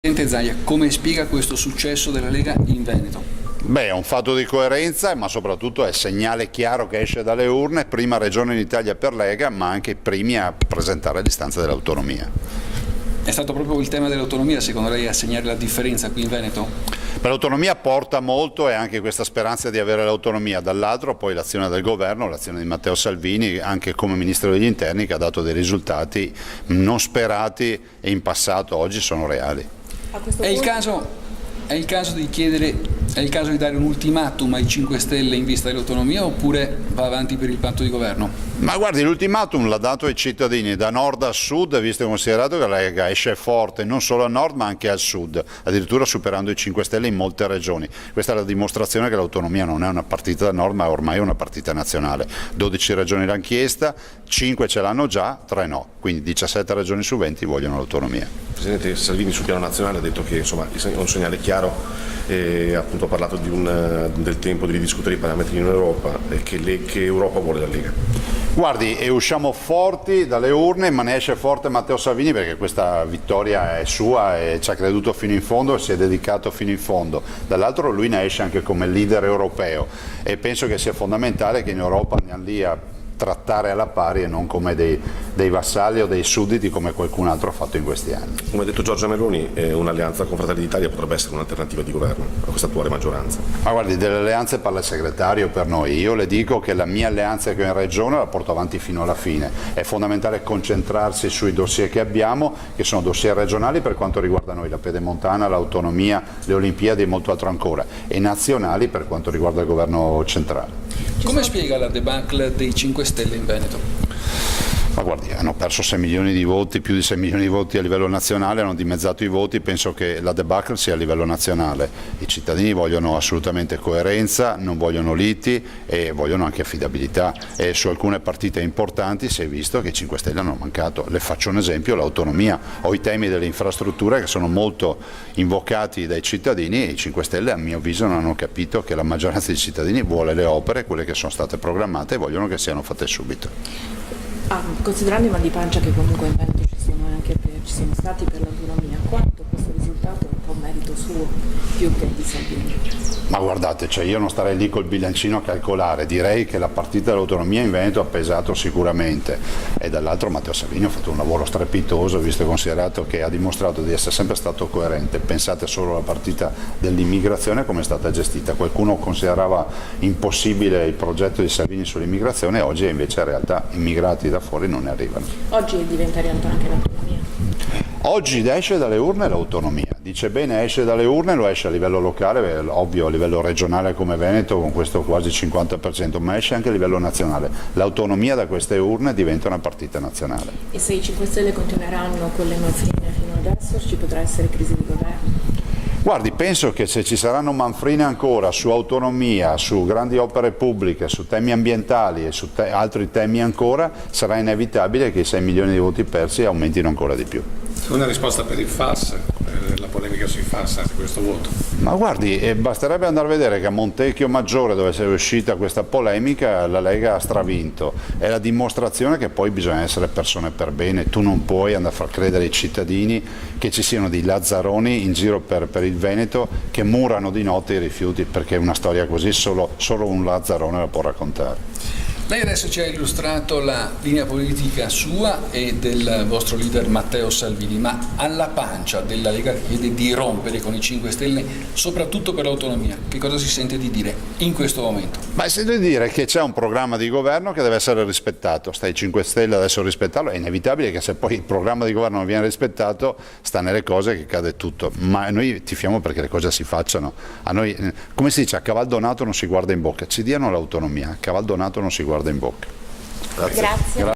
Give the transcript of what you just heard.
Presidente Zaia, come spiega questo successo della Lega in Veneto? Beh, è un fatto di coerenza, ma soprattutto è segnale chiaro che esce dalle urne, prima regione in Italia per Lega, ma anche i primi a presentare l'istanza dell'autonomia. È stato proprio il tema dell'autonomia, secondo lei, a segnare la differenza qui in Veneto? Per l'autonomia porta molto e anche questa speranza di avere l'autonomia, dall'altro poi l'azione del governo, l'azione di Matteo Salvini, anche come Ministro degli Interni, che ha dato dei risultati non sperati e in passato oggi sono reali. È il caso di dare un ultimatum ai 5 Stelle in vista dell'autonomia oppure va avanti per il patto di governo? Ma guardi, l'ultimatum l'ha dato ai cittadini da nord a sud, visto e considerato che la Lega esce forte non solo al nord ma anche al sud, addirittura superando i 5 Stelle in molte regioni. Questa è la dimostrazione che l'autonomia non è una partita del nord ma ormai è una partita nazionale. 12 regioni l'hanno chiesta, 5 ce l'hanno già, 3 no, quindi 17 regioni su 20 vogliono l'autonomia. Presidente Salvini sul piano nazionale ha detto che insomma, è un segnale chiaro, appunto ha parlato del tempo di ridiscutere i parametri in Europa e che Europa vuole la Lega. Guardi, e usciamo forti dalle urne, ma ne esce forte Matteo Salvini perché questa vittoria è sua e ci ha creduto fino in fondo e si è dedicato fino in fondo. Dall'altro lui ne esce anche come leader europeo e penso che sia fondamentale che in Europa andiamo lì a trattare alla pari e non come dei vassalli o dei sudditi come qualcun altro ha fatto in questi anni. Come ha detto Giorgia Meloni, un'alleanza con Fratelli d'Italia potrebbe essere un'alternativa di governo a questa attuale maggioranza. Ma guardi, delle alleanze parla il segretario per noi, io le dico che la mia alleanza che ho in regione la porto avanti fino alla fine, è fondamentale concentrarsi sui dossier che abbiamo, che sono dossier regionali per quanto riguarda noi, la pedemontana, l'autonomia, le Olimpiadi e molto altro ancora, e nazionali per quanto riguarda il governo centrale. Come spiega la debacle dei 5 Stelle in Veneto? Ma guardi, hanno perso 6 milioni di voti, più di 6 milioni di voti a livello nazionale, hanno dimezzato i voti, penso che la debacle sia a livello nazionale. I cittadini vogliono assolutamente coerenza, non vogliono liti e vogliono anche affidabilità e su alcune partite importanti si è visto che i 5 Stelle hanno mancato. Le faccio un esempio, l'autonomia o i temi delle infrastrutture che sono molto invocati dai cittadini e i 5 Stelle a mio avviso non hanno capito che la maggioranza dei cittadini vuole le opere, quelle che sono state programmate e vogliono che siano fatte subito. Considerando i mal di pancia che comunque in Veneto ci sono stati per l'autonomia, quanto questo risultato è un po' merito suo più che di Salvini? Ma guardate, cioè io non starei lì col bilancino a calcolare, direi che la partita dell'autonomia in Veneto ha pesato sicuramente e dall'altro Matteo Salvini ha fatto un lavoro strepitoso visto e considerato che ha dimostrato di essere sempre stato coerente. Pensate solo alla partita dell'immigrazione come è stata gestita, qualcuno considerava impossibile il progetto di Salvini sull'immigrazione, oggi invece in realtà immigrati da fuori non ne arrivano. Oggi diventa realtà anche l'autonomia? Oggi esce dalle urne l'autonomia, dice bene esce dalle urne, lo esce a livello locale, ovvio a livello regionale come Veneto con questo quasi 50%, ma esce anche a livello nazionale. L'autonomia da queste urne diventa una partita nazionale. E se i 5 Stelle continueranno con le manfrine fino adesso ci potrà essere crisi di governo? Guardi, penso che se ci saranno manfrine ancora su autonomia, su grandi opere pubbliche, su temi ambientali e su altri temi ancora, sarà inevitabile che i 6 milioni di voti persi aumentino ancora di più. Una risposta per il FAS, la polemica sui FAS, anche questo voto. Ma guardi, basterebbe andare a vedere che a Montecchio Maggiore, dove è uscita questa polemica, la Lega ha stravinto. È la dimostrazione che poi bisogna essere persone per bene. Tu non puoi andare a far credere ai cittadini che ci siano dei lazzaroni in giro per il Veneto che murano di notte i rifiuti, perché una storia così solo un lazzarone la può raccontare. Lei adesso ci ha illustrato la linea politica sua e del vostro leader Matteo Salvini, ma alla pancia della Lega che chiede di rompere con i 5 Stelle, soprattutto per l'autonomia, che cosa si sente di dire in questo momento? Ma sento di dire che c'è un programma di governo che deve essere rispettato, sta ai 5 Stelle adesso rispettarlo, è inevitabile che se poi il programma di governo non viene rispettato sta nelle cose che cade tutto, ma noi tifiamo perché le cose si facciano. A noi, come si dice, a caval donato non si guarda in bocca, ci diano l'autonomia, a caval donato non si guarda in bocca. Grazie.